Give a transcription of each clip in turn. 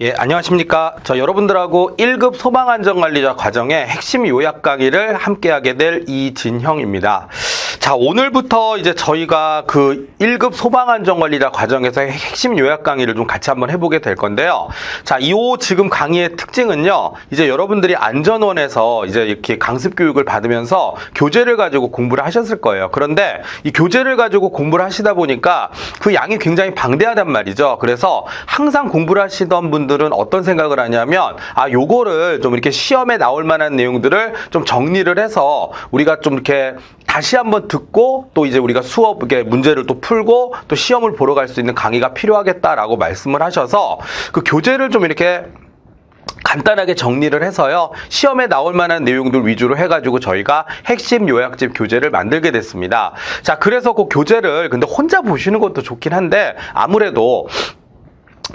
예, 안녕하십니까. 저 여러분들하고 1급 소방안전관리자 과정의 핵심 요약 강의를 함께하게 될 이진형입니다. 자, 오늘부터 이제 저희가 그 1급 소방안전관리자 과정에서의 핵심 요약 강의를 좀 같이 한번 해보게 될 건데요. 자, 이 지금 강의의 특징은요, 이제 여러분들이 안전원에서 이제 이렇게 강습 교육을 받으면서 교재를 가지고 공부를 하셨을 거예요. 그런데 이 교재를 가지고 공부를 하시다 보니까 그 양이 굉장히 방대하단 말이죠. 그래서 항상 공부를 하시던 분들은 어떤 생각을 하냐면, 요거를 좀 이렇게 시험에 나올 만한 내용들을 좀 정리를 해서 우리가 좀 이렇게 다시 한번 듣고 또 이제 우리가 수업 문제를 또 풀고 또 시험을 보러 갈 수 있는 강의가 필요하겠다라고 말씀을 하셔서 그 교재를 좀 이렇게 간단하게 정리를 해서요, 시험에 나올 만한 내용들 위주로 해가지고 저희가 핵심 요약집 교재를 만들게 됐습니다. 자, 그래서 그 교재를 근데 혼자 보시는 것도 좋긴 한데 아무래도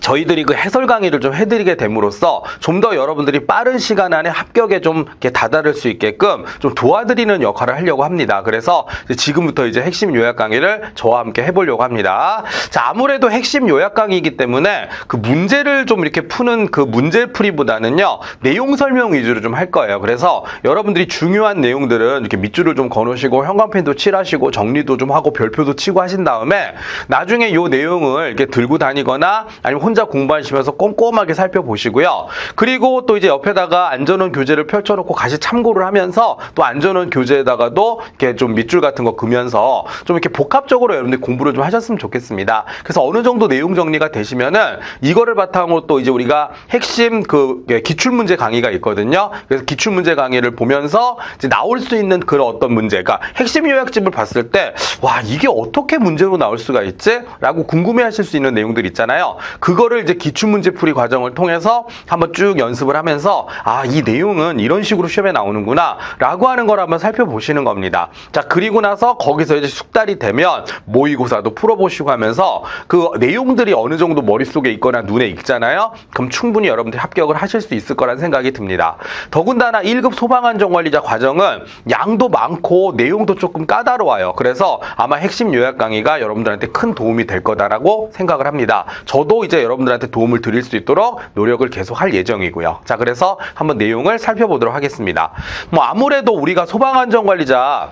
저희들이 그 해설 강의를 좀 해드리게 됨으로써 좀 더 여러분들이 빠른 시간 안에 합격에 좀 이렇게 다다를 수 있게끔 좀 도와드리는 역할을 하려고 합니다. 그래서 지금부터 이제 핵심 요약 강의를 저와 함께 해보려고 합니다. 자, 아무래도 핵심 요약 강의이기 때문에 그 문제를 좀 이렇게 푸는 그 문제풀이보다는요, 내용 설명 위주로 좀 할 거예요. 그래서 여러분들이 중요한 내용들은 이렇게 밑줄을 좀 거놓으시고 형광펜도 칠하시고 정리도 좀 하고 별표도 치고 하신 다음에 나중에 요 내용을 이렇게 들고 다니거나 아니면 혼자 공부하시면서 꼼꼼하게 살펴보시고요. 그리고 또 이제 옆에다가 안전원 교재를 펼쳐놓고 같이 참고를 하면서 또 안전원 교재에다가도 이렇게 좀 밑줄 같은 거 그면서 좀 이렇게 복합적으로 여러분들이 공부를 좀 하셨으면 좋겠습니다. 그래서 어느 정도 내용 정리가 되시면은 이거를 바탕으로 또 이제 우리가 핵심 그 기출문제 강의가 있거든요. 그래서 기출문제 강의를 보면서 이제 나올 수 있는 그런 어떤 문제가 핵심 요약집을 봤을 때, 와, 이게 어떻게 문제로 나올 수가 있지? 라고 궁금해 하실 수 있는 내용들 있잖아요. 그거를 이제 기출문제 풀이 과정을 통해서 한번 쭉 연습을 하면서 이 내용은 이런 식으로 시험에 나오는구나 라고 하는 걸 한번 살펴보시는 겁니다. 자, 그리고 나서 거기서 이제 숙달이 되면 모의고사도 풀어보시고 하면서 그 내용들이 어느 정도 머릿속에 있거나 눈에 익잖아요. 그럼 충분히 여러분들이 합격을 하실 수 있을 거란 생각이 듭니다. 더군다나 1급 소방안전관리자 과정은 양도 많고 내용도 조금 까다로워요. 그래서 아마 핵심 요약 강의가 여러분들한테 큰 도움이 될 거다라고 생각을 합니다. 저도 이제 여러분들한테 도움을 드릴 수 있도록 노력을 계속 할 예정이고요. 자, 그래서 한번 내용을 살펴보도록 하겠습니다. 아무래도 우리가 소방안전관리자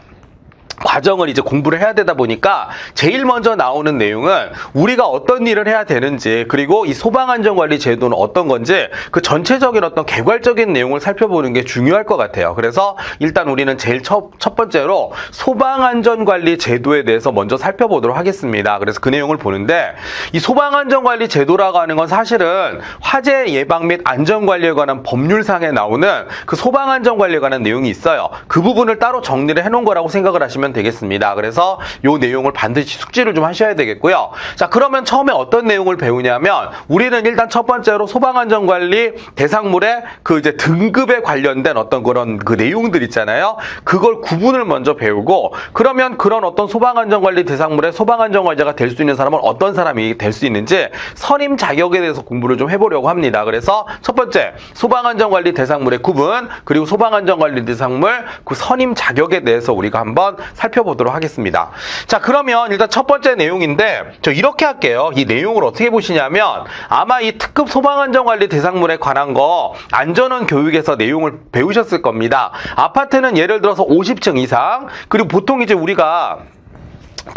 과정을 이제 공부를 해야 되다 보니까 제일 먼저 나오는 내용은 우리가 어떤 일을 해야 되는지, 그리고 이 소방안전관리 제도는 어떤 건지 그 전체적인 어떤 개괄적인 내용을 살펴보는 게 중요할 것 같아요. 그래서 일단 우리는 제일 첫 번째로 소방안전관리 제도에 대해서 먼저 살펴보도록 하겠습니다. 그래서 그 내용을 보는데, 이 소방안전관리 제도라고 하는 건 사실은 화재 예방 및 안전관리에 관한 법률상에 나오는 그 소방안전관리에 관한 내용이 있어요. 그 부분을 따로 정리를 해놓은 거라고 생각을 하시면 되겠습니다. 그래서 요 내용을 반드시 숙지를 좀 하셔야 되겠고요. 자, 그러면 처음에 어떤 내용을 배우냐면, 우리는 일단 첫 번째로 소방안전관리 대상물의 그 이제 등급에 관련된 어떤 그런 그 내용들 있잖아요. 그걸 구분을 먼저 배우고, 그러면 그런 어떤 소방안전관리 대상물의 소방안전관리자가 될 수 있는 사람은 어떤 사람이 될 수 있는지 선임 자격에 대해서 공부를 좀 해보려고 합니다. 그래서 첫 번째, 소방안전관리 대상물의 구분, 그리고 소방안전관리 대상물 그 선임 자격에 대해서 우리가 한번 살펴보도록 하겠습니다. 자, 그러면 일단 첫 번째 내용인데, 저 이렇게 할게요. 이 내용을 어떻게 보시냐면, 아마 이 특급 소방안전관리 대상물에 관한 거 안전원 교육에서 내용을 배우셨을 겁니다. 아파트는 예를 들어서 50층 이상, 그리고 보통 이제 우리가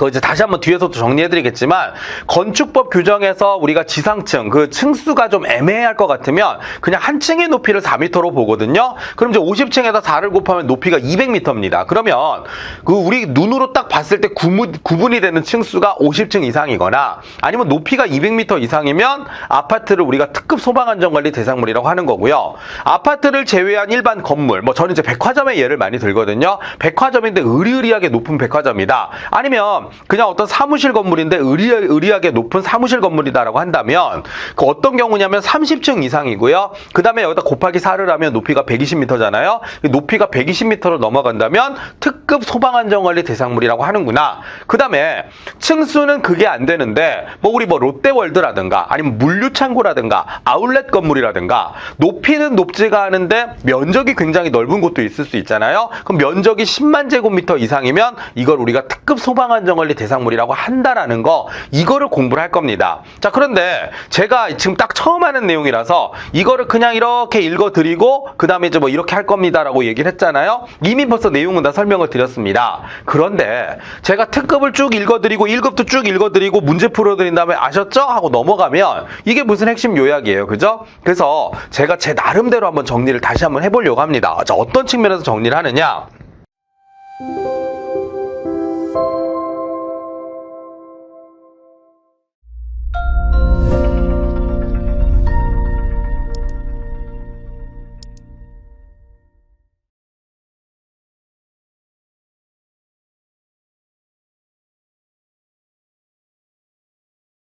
이제 다시 한번 뒤에서도 정리해드리겠지만, 건축법 규정에서 우리가 지상층, 그 층수가 좀 애매할 것 같으면 그냥 한 층의 높이를 4m로 보거든요. 그럼 이제 50층에다 4를 곱하면 높이가 200m입니다. 그러면 그 우리 눈으로 딱 봤을 때 구분이 되는 층수가 50층 이상이거나 아니면 높이가 200m 이상이면 아파트를 우리가 특급 소방안전관리 대상물이라고 하는 거고요. 아파트를 제외한 일반 건물, 저는 이제 백화점의 예를 많이 들거든요. 백화점인데 으리으리하게 높은 백화점이다. 아니면 그냥 어떤 사무실 건물인데 의리하게 높은 사무실 건물이다라고 한다면, 그 어떤 경우냐면 30층 이상이고요. 그 다음에 여기다 곱하기 4를 하면 높이가 120m잖아요. 높이가 120m로 넘어간다면 특급 소방안전관리 대상물이라고 하는구나. 그 다음에 층수는 그게 안 되는데, 우리 롯데월드라든가 아니면 물류창고라든가 아울렛 건물이라든가 높이는 높지가 않은데 면적이 굉장히 넓은 곳도 있을 수 있잖아요. 그럼 면적이 10만 제곱미터 이상이면 이걸 우리가 특급 소방안전 소방안전관리 대상물이라고 한다라는 거, 이거를 공부를 할 겁니다. 자, 그런데 제가 지금 딱 처음 하는 내용이라서 이거를 그냥 이렇게 읽어드리고 그 다음에 이제 뭐 이렇게 할 겁니다라고 얘기를 했잖아요. 이미 벌써 내용은 다 설명을 드렸습니다. 그런데 제가 특급을 쭉 읽어드리고 1급도 쭉 읽어드리고 문제 풀어드린 다음에 아셨죠? 하고 넘어가면 이게 무슨 핵심 요약이에요. 그죠? 그래서 제가 제 나름대로 한번 정리를 다시 한번 해보려고 합니다. 자, 어떤 측면에서 정리를 하느냐?